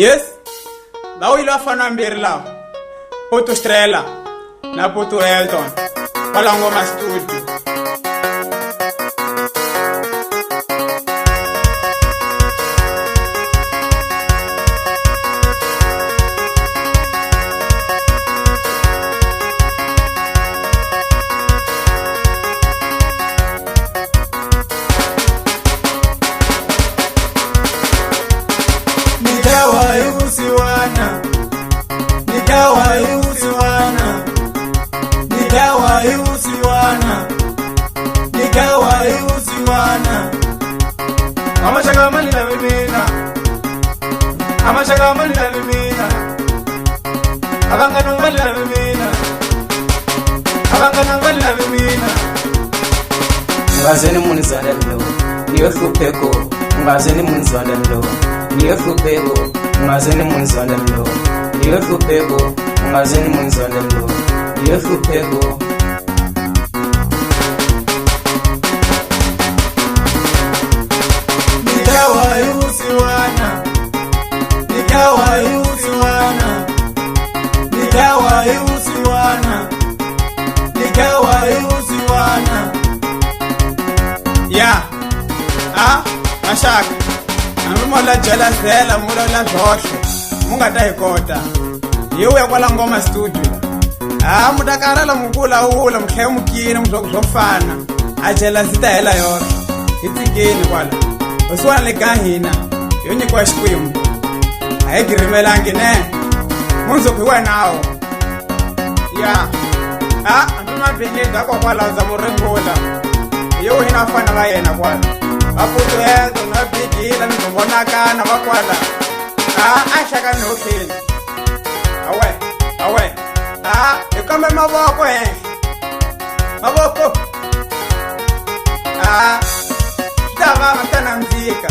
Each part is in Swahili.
Yes, bao ilo afana mbiri lao. Putu Strela na Putu Elton. Palangoma Studio. Ngazeni munizana lo, niwe hlupheko. Ngazeni munizana lo, niwe hlupheko. Ngazeni munizana lo, niwe hlupheko. Ngazeni munizana lo, niwe hlupheko. Yeah, Mashaka. Amimola jela zela mulo la zohle. Munga tayikota. Yiwe kwaLangoma Studio. Mudakarala mukula hula mkhemukini mzokufana. Ajela zita hela yona. Itikeni kwala. Uswana legahina. Yonye kwa shikwimu. Ayigirimelangi ne. Munzo kuwa nao. Yeah. Antuma bingeza kwa kwala za murengola. Yo hina fana ba yena kwala. Baputu hezo na bigila nizobonakana bakwala. Ashaka nokhini. Awe. Ikambe maboko he. Maboko. Dava mtana mzika.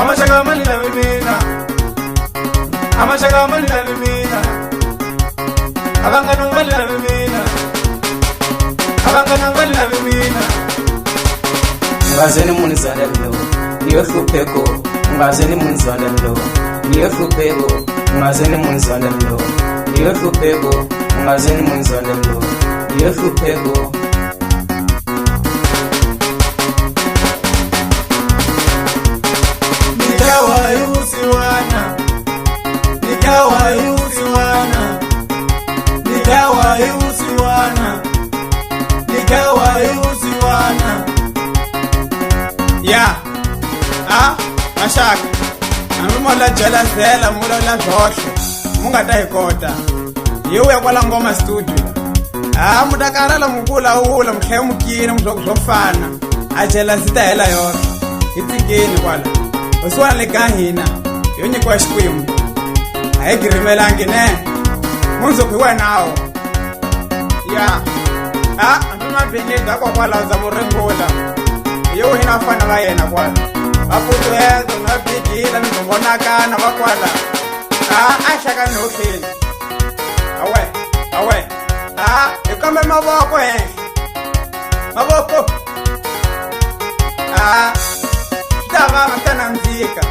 amashaka mani la mina amashaka mani la mina abangana mani la mina abangana mani la mina ungazeni munizana lo niyo hlupheko ungazeni munizana lo niyo hlupheko ungazeni munizana lo niyo hlupheko ungazeni munizana lo niyo hlupheko nikawa yusiwana ya mashaka amimola jela zela mula la zohle munga ta hikota yewe kwala ngoma studio mutakala mukula ula mkhemukini mzokuzofana ajela zita hela yoke itsikeni kwala uswana le kahina yonye kwa xikwembu ayigirimelangi ne munzo kwiwa nawo ya antumabhenega kwakwala za murengola yewe hina fana va yena kwala vaputuhezo na bigila mizombonakana vakwala axaka nohleni awe ikambe mavoko henhla mavoko ta vava ta nandzika